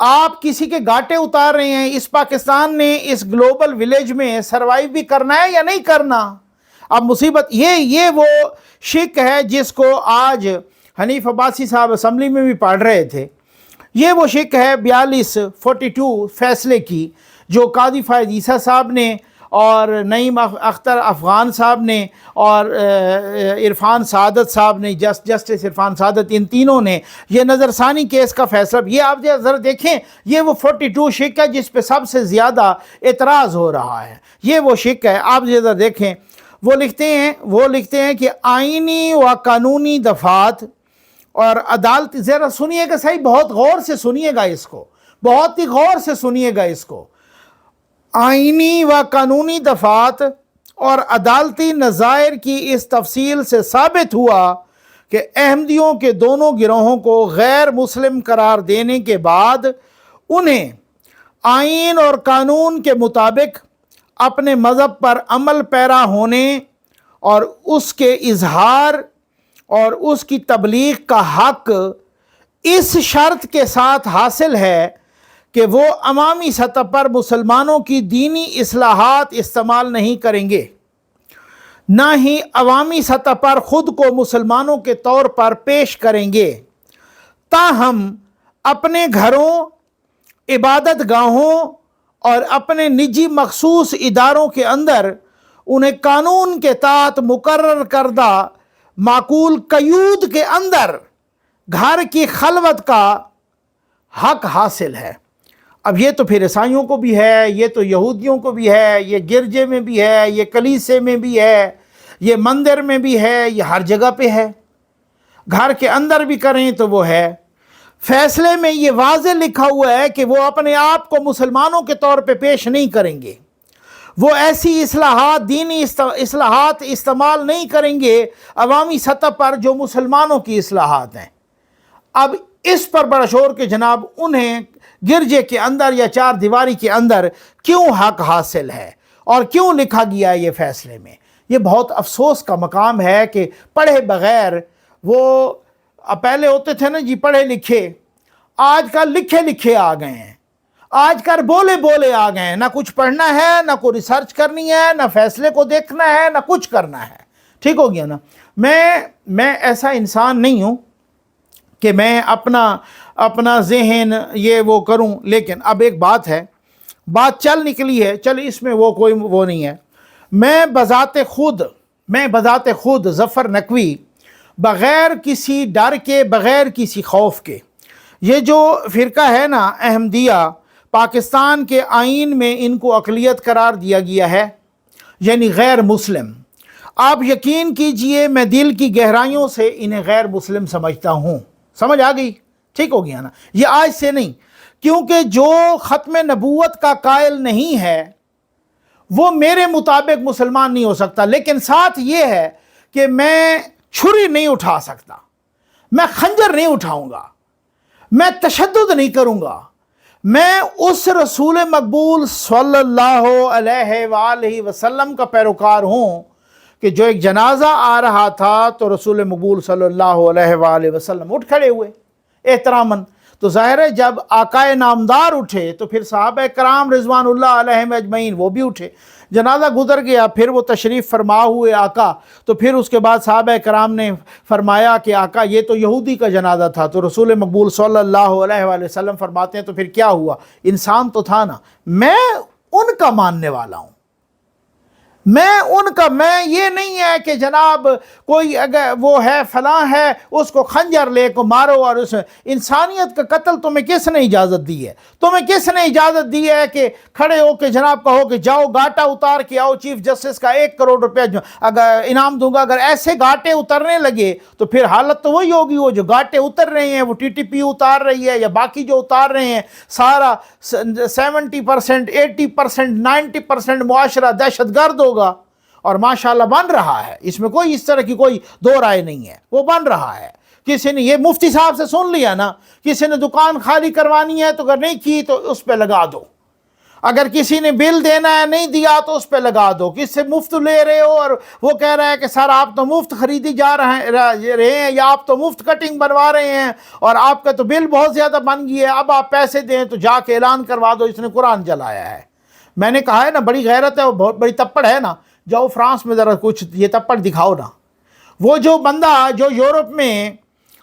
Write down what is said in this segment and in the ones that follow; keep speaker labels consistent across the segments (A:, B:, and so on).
A: آپ کسی کے گاٹے اتار رہے ہیں. اس پاکستان نے اس گلوبل ولیج میں سروائیو بھی کرنا ہے یا نہیں کرنا؟ اب مصیبت یہ وہ شک ہے جس کو آج حنیف عباسی صاحب اسمبلی میں بھی پڑھ رہے تھے. یہ وہ شک ہے 42 فیصلے کی جو قاضی فائز عیسیٰ صاحب نے اور نعیم اختر افغان صاحب نے اور عرفان سعادت صاحب نے، جسٹس عرفان سعادت، ان تینوں نے یہ نظر ثانی کیس کا فیصلہ، یہ آپ ذرا دیکھیں، یہ وہ 42 شک ہے جس پہ سب سے زیادہ اعتراض ہو رہا ہے. یہ وہ شک ہے، آپ ذرا دیکھیں. وہ لکھتے ہیں کہ آئینی و قانونی دفعات اور عدالت، ذرا سنیے گا صحیح، بہت غور سے سنیے گا اس کو، بہت ہی غور سے سنیے گا اس کو. آئینی و قانونی دفعات اور عدالتی نظائر کی اس تفصیل سے ثابت ہوا کہ احمدیوں کے دونوں گروہوں کو غیر مسلم قرار دینے کے بعد انہیں آئین اور قانون کے مطابق اپنے مذہب پر عمل پیرا ہونے اور اس کے اظہار اور اس کی تبلیغ کا حق اس شرط کے ساتھ حاصل ہے کہ وہ عوامی سطح پر مسلمانوں کی دینی اصلاحات استعمال نہیں کریں گے، نہ ہی عوامی سطح پر خود کو مسلمانوں کے طور پر پیش کریں گے. تاہم اپنے گھروں، عبادت گاہوں اور اپنے نجی مخصوص اداروں کے اندر انہیں قانون کے تحت مقرر کردہ معقول قیود کے اندر گھر کی خلوت کا حق حاصل ہے. اب یہ تو پھر عیسائیوں کو بھی ہے، یہ تو یہودیوں کو بھی ہے، یہ گرجے میں بھی ہے، یہ کلیسے میں بھی ہے، یہ مندر میں بھی ہے، یہ ہر جگہ پہ ہے. گھر کے اندر بھی کریں تو وہ ہے. فیصلے میں یہ واضح لکھا ہوا ہے کہ وہ اپنے آپ کو مسلمانوں کے طور پہ پیش نہیں کریں گے، وہ ایسی اصلاحات، دینی اصلاحات استعمال نہیں کریں گے عوامی سطح پر جو مسلمانوں کی اصلاحات ہیں. اب اس پر بڑا شور کہ جناب انہیں گرجے کے اندر یا چار دیواری کے اندر کیوں حق حاصل ہے اور کیوں لکھا گیا ہے یہ فیصلے میں. یہ بہت افسوس کا مقام ہے کہ پڑھے بغیر، وہ پہلے ہوتے تھے نا جی پڑھے لکھے، آج کل لکھے لکھے آ گئے ہیں، آج کل بولے بولے آ گئے ہیں، نہ کچھ پڑھنا ہے، نہ کوئی ریسرچ کرنی ہے، نہ فیصلے کو دیکھنا ہے، نہ کچھ کرنا ہے. ٹھیک ہو گیا نا. میں ایسا انسان نہیں ہوں کہ میں اپنا ذہن یہ وہ کروں، لیکن اب ایک بات ہے، بات چل نکلی ہے، چل اس میں وہ کوئی وہ نہیں ہے. میں بذات خود ظفر نقوی بغیر کسی ڈر کے، بغیر کسی خوف کے، یہ جو فرقہ ہے نا احمدیہ، پاکستان کے آئین میں ان کو اقلیت قرار دیا گیا ہے، یعنی غیر مسلم. آپ یقین کیجئے میں دل کی گہرائیوں سے انہیں غیر مسلم سمجھتا ہوں. سمجھ آ گئی؟ ٹھیک ہو گیا نا. یہ آج سے نہیں، کیونکہ جو ختم نبوت کا قائل نہیں ہے وہ میرے مطابق مسلمان نہیں ہو سکتا. لیکن ساتھ یہ ہے کہ میں چھری نہیں اٹھا سکتا، میں خنجر نہیں اٹھاؤں گا، میں تشدد نہیں کروں گا. میں اس رسول مقبول صلی اللہ علیہ وآلہ وسلم کا پیروکار ہوں کہ جو ایک جنازہ آ رہا تھا تو رسول مقبول صلی اللہ علیہ وآلہ وسلم اٹھ کھڑے ہوئے احتراماً. تو ظاہر ہے جب آقائے نامدار اٹھے تو پھر صحابہ کرام رضوان اللہ علیہم اجمعین وہ بھی اٹھے. جنازہ گزر گیا، پھر وہ تشریف فرما ہوئے آقا، تو پھر اس کے بعد صحابہ کرام نے فرمایا کہ آقا یہ تو یہودی کا جنازہ تھا. تو رسول مقبول صلی اللہ علیہ وآلہ وسلم فرماتے ہیں تو پھر کیا ہوا، انسان تو تھا نا. میں ان کا ماننے والا ہوں، میں یہ نہیں ہے کہ جناب کوئی اگر وہ ہے فلاں ہے اس کو خنجر لے کو مارو. اور اس انسانیت کا قتل تمہیں کس نے اجازت دی ہے؟ تمہیں کس نے اجازت دی ہے کہ کھڑے ہو کے جناب کہو کہ جاؤ گاٹا اتار کے آؤ، چیف جسٹس کا 1 کروڑ روپے اگر انعام دوں گا. اگر ایسے گاٹے اترنے لگے تو پھر حالت تو وہی ہوگی، وہ جو گاٹے اتر رہے ہیں وہ TTP اتار رہی ہے یا باقی جو اتار رہے ہیں، سارا 70%، 80%، 90% معاشرہ دہشت گرد ہوگا. اور ماشاءاللہ بن رہا ہے، اس میں کوئی اس طرح کی کوئی دو رائے نہیں ہے، وہ بن رہا ہے. کسی نے یہ مفتی صاحب سے سن لیا نا، کسی نے دکان خالی کروانی ہے تو اگر نہیں کی تو اس پہ لگا دو. اگر کسی نے بل دینا ہے نہیں دیا تو اس پہ لگا دو، کس سے مفت لے رہے ہو اور وہ کہہ رہا ہے کہ سر آپ تو مفت خریدی جا رہے ہیں یا آپ تو مفت کٹنگ بنوا رہے ہیں اور آپ کا تو بل بہت زیادہ بن گئی ہے، اب آپ پیسے دیں تو جا کے اعلان کروا دو اس نے قرآن جلایا ہے۔ میں نے کہا ہے نا بڑی غیرت ہے، وہ بہت بڑی تپڑ ہے نا، جاؤ فرانس میں ذرا کچھ یہ تپڑ دکھاؤ نا۔ وہ جو بندہ جو یورپ میں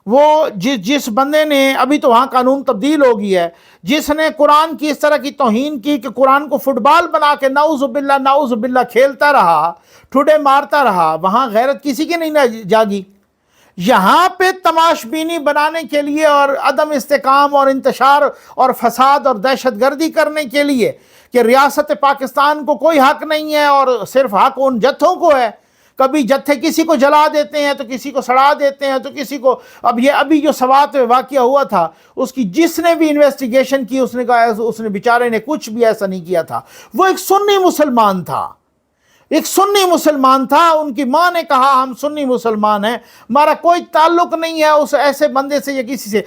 A: وہ جس بندے نے، ابھی تو وہاں قانون تبدیل ہو گئی ہے، جس نے قرآن کی اس طرح کی توہین کی کہ قرآن کو فٹ بال بنا کے نعوذ باللہ کھیلتا رہا، ٹھڈے مارتا رہا، وہاں غیرت کسی کی نہیں جاگی۔ یہاں پہ تماش بینی بنانے کے لیے اور عدم استحکام اور انتشار اور فساد اور دہشت گردی کرنے کے لیے کہ ریاست پاکستان کو کوئی حق نہیں ہے اور صرف حق ان جتھوں کو ہے، کبھی جتھے کسی کو جلا دیتے ہیں تو کسی کو سڑا دیتے ہیں تو کسی کو، اب یہ ابھی جو سوات میں واقعہ ہوا تھا اس کی جس نے بھی انویسٹیگیشن کی اس نے کہا اس نے بیچارے نے کچھ بھی ایسا نہیں کیا تھا، وہ ایک سنی مسلمان تھا، ایک سنی مسلمان تھا، ان کی ماں نے کہا ہم سنی مسلمان ہیں، ہمارا کوئی تعلق نہیں ہے اس ایسے بندے سے یا کسی سے۔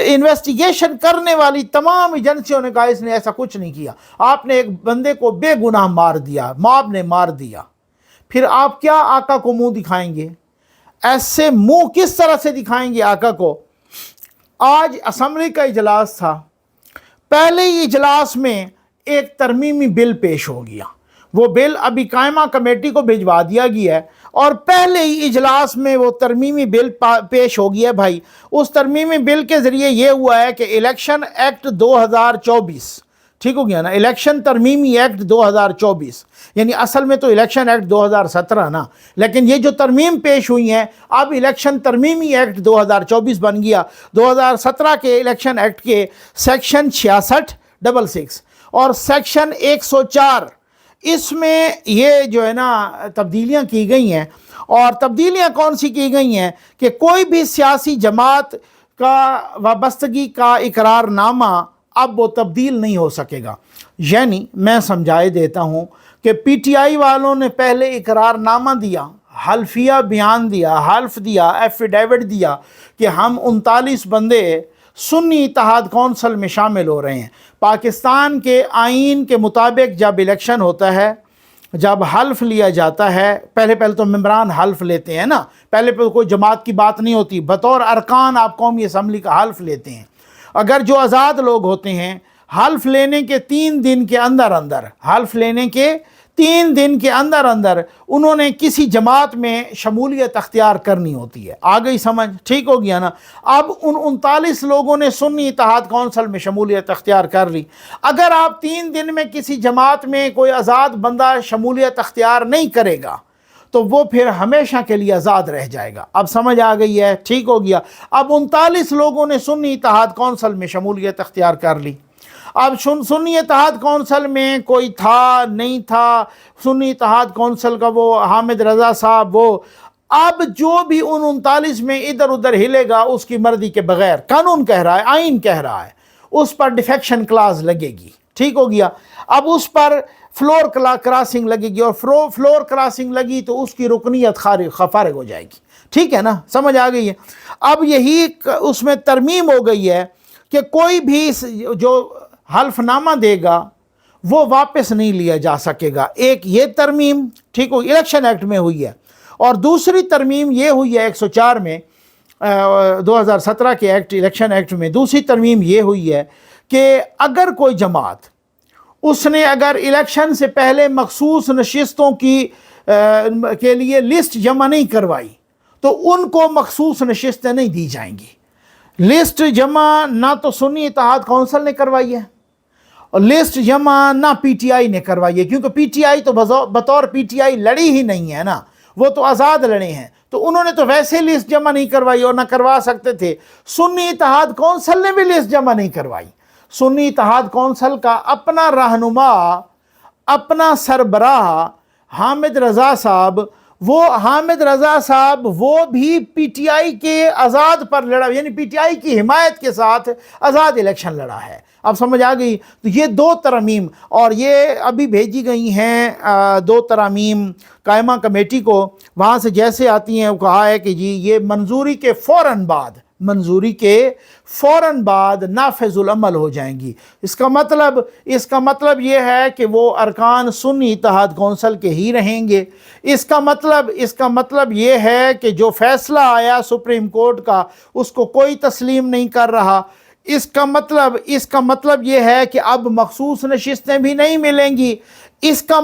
A: انویسٹیگیشن کرنے والی تمام ایجنسیوں نے کہا اس نے ایسا کچھ نہیں کیا، آپ نے ایک بندے کو بے گناہ مار دیا، موب نے مار دیا، پھر آپ کیا آقا کو منہ دکھائیں گے؟ ایسے منہ کس طرح سے دکھائیں گے آقا کو؟ آج اسمبلی کا اجلاس تھا، پہلے ہی اجلاس میں ایک ترمیمی بل پیش ہو گیا، وہ بل ابھی قائمہ کمیٹی کو بھجوا دیا گیا ہے اور پہلے ہی اجلاس میں وہ ترمیمی بل پیش ہو گیا ہے۔ بھائی اس ترمیمی بل کے ذریعے یہ ہوا ہے کہ الیکشن ایکٹ 2024 ٹھیک ہو گیا نا، الیکشن ترمیمی ایکٹ 2024، یعنی اصل میں تو الیکشن ایکٹ 2017 نا، لیکن یہ جو ترمیم پیش ہوئی ہیں اب الیکشن ترمیمی ایکٹ 2024 بن گیا۔ 2017 کے الیکشن ایکٹ کے سیکشن 6666 اور سیکشن 104 اس میں یہ جو ہے نا تبدیلیاں کی گئی ہیں، اور تبدیلیاں کون سی کی گئی ہیں کہ کوئی بھی سیاسی جماعت کا وابستگی کا اقرار نامہ اب وہ تبدیل نہیں ہو سکے گا۔ یعنی میں سمجھائے دیتا ہوں کہ پی ٹی آئی والوں نے پہلے اقرار نامہ دیا، حلفیہ بیان دیا، حلف دیا، ایفیڈیوٹ دیا کہ ہم 39 بندے سنی اتحاد کونسل میں شامل ہو رہے ہیں۔ پاکستان کے آئین کے مطابق جب الیکشن ہوتا ہے، جب حلف لیا جاتا ہے، پہلے تو ممبران حلف لیتے ہیں نا، پہلے کوئی جماعت کی بات نہیں ہوتی، بطور ارکان آپ قومی اسمبلی کا حلف لیتے ہیں۔ اگر جو آزاد لوگ ہوتے ہیں حلف لینے کے 3 دن کے اندر انہوں نے کسی جماعت میں شمولیت اختیار کرنی ہوتی ہے۔ آ گئی سمجھ؟ ٹھیک ہو گیا نا۔ اب ان 39 لوگوں نے سنی اتحاد کونسل میں شمولیت اختیار کر لی۔ اگر آپ 3 دن میں کسی جماعت میں کوئی آزاد بندہ شمولیت اختیار نہیں کرے گا تو وہ پھر ہمیشہ کے لیے آزاد رہ جائے گا۔ اب سمجھ آ گئی ہے؟ ٹھیک ہو گیا۔ اب 39 لوگوں نے سنی اتحاد کونسل میں شمولیت اختیار کر لی۔ اب سنی اتحاد کونسل میں کوئی تھا نہیں تھا، سنی اتحاد کونسل کا وہ حامد رضا صاحب، وہ اب جو بھی ان 39 میں ادھر ادھر ہلے گا اس کی مرضی کے بغیر، قانون کہہ رہا ہے، آئین کہہ رہا ہے، اس پر ڈیفیکشن کلاز لگے گی۔ ٹھیک ہو گیا۔ اب اس پر فلور کراسنگ لگے گی، اور فلور کراسنگ لگی تو اس کی رکنیت فارغ ہو جائے گی۔ ٹھیک ہے نا، سمجھ آ گئی ہے۔ اب یہی اس میں ترمیم ہو گئی ہے کہ کوئی بھی جو حلف نامہ دے گا وہ واپس نہیں لیا جا سکے گا۔ ایک یہ ترمیم ٹھیک ہو الیکشن ایکٹ میں ہوئی ہے، اور دوسری ترمیم یہ ہوئی ہے 104 میں 2017 کے ایکٹ الیکشن ایکٹ میں دوسری ترمیم یہ ہوئی ہے کہ اگر کوئی جماعت اس نے اگر الیکشن سے پہلے مخصوص نشستوں کے لیے لسٹ جمع نہیں کروائی تو ان کو مخصوص نشستیں نہیں دی جائیں گی۔ لسٹ جمع نہ تو سنی اتحاد کونسل نے کروائی ہے اور لسٹ جمع نہ پی ٹی آئی نے کروائی ہے، کیونکہ پی ٹی آئی تو بطور پی ٹی آئی لڑی ہی نہیں ہے نا، وہ تو آزاد لڑے ہیں، تو انہوں نے تو ویسے لسٹ جمع نہیں کروائی اور نہ کروا سکتے تھے۔ سنی اتحاد کونسل نے بھی لسٹ جمع نہیں کروائی۔ سنی اتحاد کونسل کا اپنا رہنما، اپنا سربراہ حامد رضا صاحب، وہ بھی پی ٹی آئی کے آزاد پر لڑا، یعنی پی ٹی آئی کی حمایت کے ساتھ آزاد الیکشن لڑا ہے۔ اب سمجھ آ گئی؟ تو یہ 2 ترامیم، اور یہ ابھی بھیجی گئی ہیں 2 ترامیم قائمہ کمیٹی کو، وہاں سے جیسے آتی ہیں وہ کہا ہے کہ جی یہ منظوری کے فوراً بعد منظوری کے فوراً بعد نافذ العمل ہو جائیں گی۔ اس کا مطلب یہ ہے کہ وہ ارکان سنی اتحاد کونسل کے ہی رہیں گے۔ اس کا مطلب یہ ہے کہ جو فیصلہ آیا سپریم کورٹ کا اس کو کوئی تسلیم نہیں کر رہا۔ اس کا مطلب یہ ہے کہ اب مخصوص نشستیں بھی نہیں ملیں گی۔ اس کا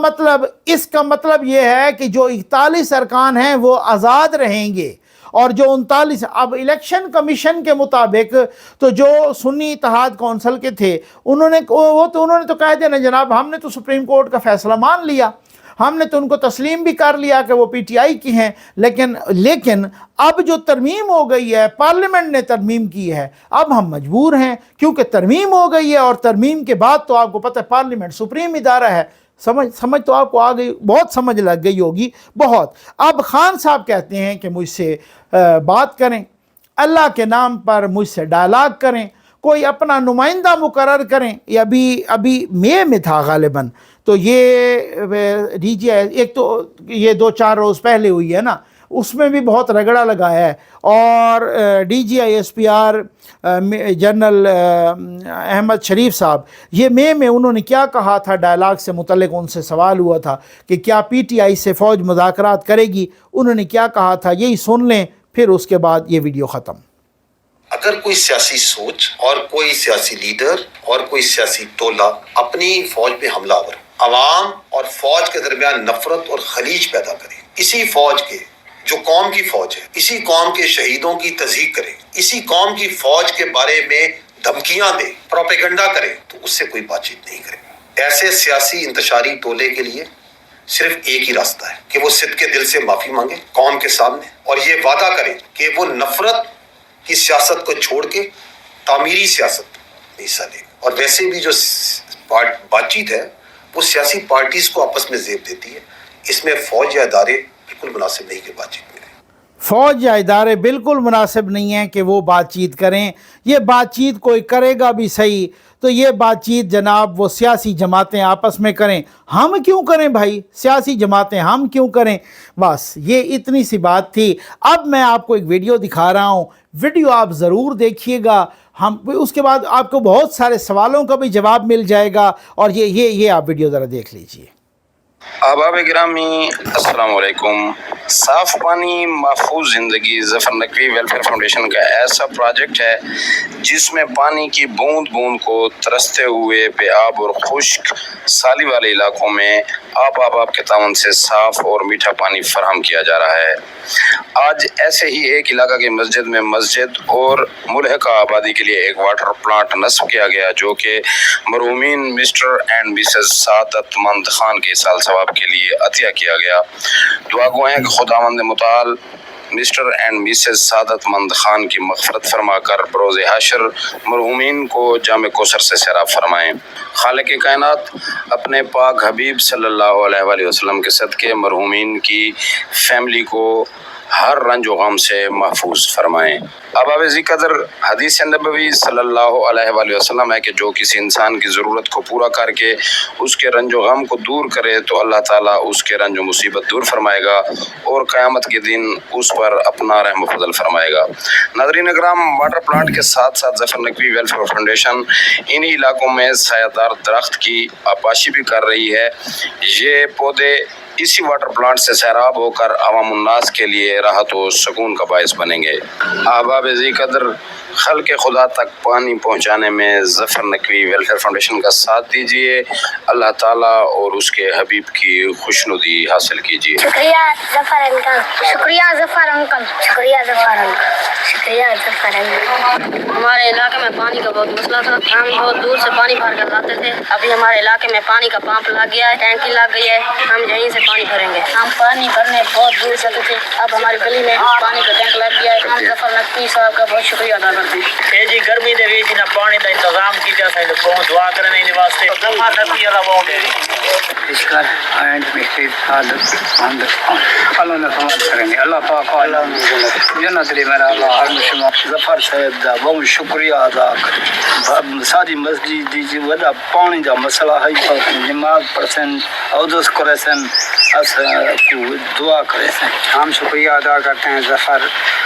A: مطلب یہ ہے کہ جو 41 ارکان ہیں وہ آزاد رہیں گے، اور جو 39 اب الیکشن کمیشن کے مطابق تو جو سنی اتحاد کونسل کے تھے انہوں نے تو کہہ دیا نا جناب، ہم نے تو سپریم کورٹ کا فیصلہ مان لیا، ہم نے تو ان کو تسلیم بھی کر لیا کہ وہ پی ٹی آئی کی ہیں، لیکن اب جو ترمیم ہو گئی ہے، پارلیمنٹ نے ترمیم کی ہے، اب ہم مجبور ہیں کیونکہ ترمیم ہو گئی ہے، اور ترمیم کے بعد تو آپ کو پتہ ہے پارلیمنٹ سپریم ادارہ ہے۔ سمجھ تو آپ کو آ گئی، بہت سمجھ لگ گئی ہوگی بہت۔ اب خان صاحب کہتے ہیں کہ مجھ سے بات کریں، اللہ کے نام پر مجھ سے ڈائلاگ کریں، کوئی اپنا نمائندہ مقرر کریں۔ یہ ابھی مئی میں تھا غالباً، تو یہ ڈی جی آئی ایک تو یہ 2-4 روز پہلے ہوئی ہے نا، اس میں بھی بہت رگڑا لگایا ہے، اور D G I S P R general Ahmed Sharif صاحب، یہ مئی میں انہوں نے کیا کہا تھا ڈائلاگ سے متعلق، ان سے سوال ہوا تھا کہ کیا پی ٹی آئی سے فوج مذاکرات کرے گی، انہوں نے کیا کہا تھا یہی سن لیں، پھر اس کے بعد یہ ویڈیو ختم۔
B: اگر کوئی سیاسی سوچ اور کوئی سیاسی لیڈر اور کوئی سیاسی ٹولہ اپنی فوج پہ حملہ آور، عوام اور فوج کے درمیان نفرت اور خلیج پیدا کرے، اسی فوج کے جو قوم کی فوج ہے، اسی قوم کے شہیدوں کی تضحیق کرے، اسی قوم کی فوج کے بارے میں دھمکیاں دے، پروپیگنڈا کرے، تو اس سے کوئی بات چیت نہیں کرے۔ ایسے سیاسی انتشاری ٹولے کے لیے صرف ایک ہی راستہ ہے کہ وہ صدق کے دل سے معافی مانگے قوم کے سامنے، اور یہ وعدہ کرے کہ وہ نفرت کی سیاست کو چھوڑ کے تعمیری سیاست میں حصہ لے۔ اور ویسے بھی جو بات چیت ہے وہ سیاسی پارٹیز کو آپس میں زیب دیتی ہے، اس میں فوج یا ادارے بالکل مناسب نہیں کہ بات چیت کریں۔
A: فوج یا ادارے بالکل مناسب نہیں ہیں کہ وہ بات چیت کریں۔ یہ بات چیت کوئی کرے گا بھی صحیح تو یہ بات چیت جناب وہ سیاسی جماعتیں آپس میں کریں۔ ہم کیوں کریں بھائی، سیاسی جماعتیں ہم کیوں کریں؟ بس یہ اتنی سی بات تھی۔ اب میں آپ کو ایک ویڈیو دکھا رہا ہوں، ویڈیو آپ ضرور دیکھیے گا، اس کے بعد آپ کو بہت سارے سوالوں کا بھی جواب مل جائے گا، اور یہ آپ ویڈیو ذرا دیکھ لیجئے۔
C: احباب گرامی السلام علیکم۔ صاف پانی محفوظ زندگی ظفر نقوی ویلفیئر فاؤنڈیشن کا ایسا پروجیکٹ ہے جس میں پانی کی بوند بوند کو ترستے ہوئے بے آب اور خشک سالی والے علاقوں میں آپ کے تعاون سے صاف اور میٹھا پانی فراہم کیا جا رہا ہے۔ آج ایسے ہی ایک علاقہ کی مسجد میں مسجد اور ملحقہ آبادی کے لیے ایک واٹر پلانٹ نصب کیا گیا جو کہ مرحومین مسٹر اینڈ مسز سعادت مند خان کے سال ثواب کے لیے عطیہ کیا گیا۔ دعا گو ہیں کہ خداوند متعال مسٹر اینڈ مسز سعادت مند خان کی مغفرت فرما کر بروز حشر مرحومین کو جامع کوثر سے سیراب فرمائیں۔ خالق کائنات اپنے پاک حبیب صلی اللہ علیہ وآلہ وسلم کے صدقے مرحومین کی فیملی کو ہر رنج و غم سے محفوظ فرمائیں۔ احباب ذی قدر حدیث نبوی صلی اللہ علیہ وآلہ وسلم ہے کہ جو کسی انسان کی ضرورت کو پورا کر کے اس کے رنج و غم کو دور کرے تو اللہ تعالیٰ اس کے رنج و مصیبت دور فرمائے گا اور قیامت کے دن اس پر اپنا رحم و فضل فرمائے گا۔ ناظرین اکرام، واٹر پلانٹ کے ساتھ ساتھ ظفر نقوی ویلفیئر فاؤنڈیشن انہی علاقوں میں سایہ دار درخت کی آبپاشی بھی کر رہی ہے۔ یہ پودے اسی واٹر پلانٹ سے سیراب ہو کر عوام الناس کے لیے راحت و سکون کا باعث بنیں گے۔ احباب ذی قدر، خلق خدا تک پانی پہنچانے میں ظفر نقوی ویلفیئر فاؤنڈیشن کا ساتھ دیجیے۔ اللہ تعالیٰ اور اس کے حبیب کی خوشنودی حاصل کیجیے۔
D: شکریہ ظفر انکل، شکریہ ظفر انکل، شکریہ ظفر انکل، شکریہ ظفر انکل۔ ہمارے علاقے میں پانی کا بہت مسئلہ تھا، ہم بہت دور سے پانی بھر کر لاتے تھے۔ ابھی ہمارے علاقے میں پانی کا پمپ لگ گیا ہے، ٹینکی لگ گئی ہے، ہم یہیں سے پانی بھریں گے۔ ہم پانی بھرنے بہت دور جاتے تھے، اب ہماری گلی میں پانی کا ٹینک لگ گیا ہے۔ ہم ظفر نقوی صاحب کا بہت شکریہ ادا کرتے ہیں۔
E: جی گرمی دے وچ نہ پانی دا انتظام کیتا سائیں بہت دعا کرنے دے واسطے ظفر نقوی اللہ بہت ہے۔
F: اس کا اینڈ میں سعادت مند اللہ نے سمجھ کریں گے۔ اللہ پاک جنت لی میرا اللہ ہر شما ظفر صاحب دا بہت شکریہ ادا کریں۔ ساری مسجد دی ودا پانی دا مسئلہ ہے، نماز پڑھسن عودس کرسن اس کو دعا کرسن۔ ہم شکریہ ادا کرتے ہیں ظفر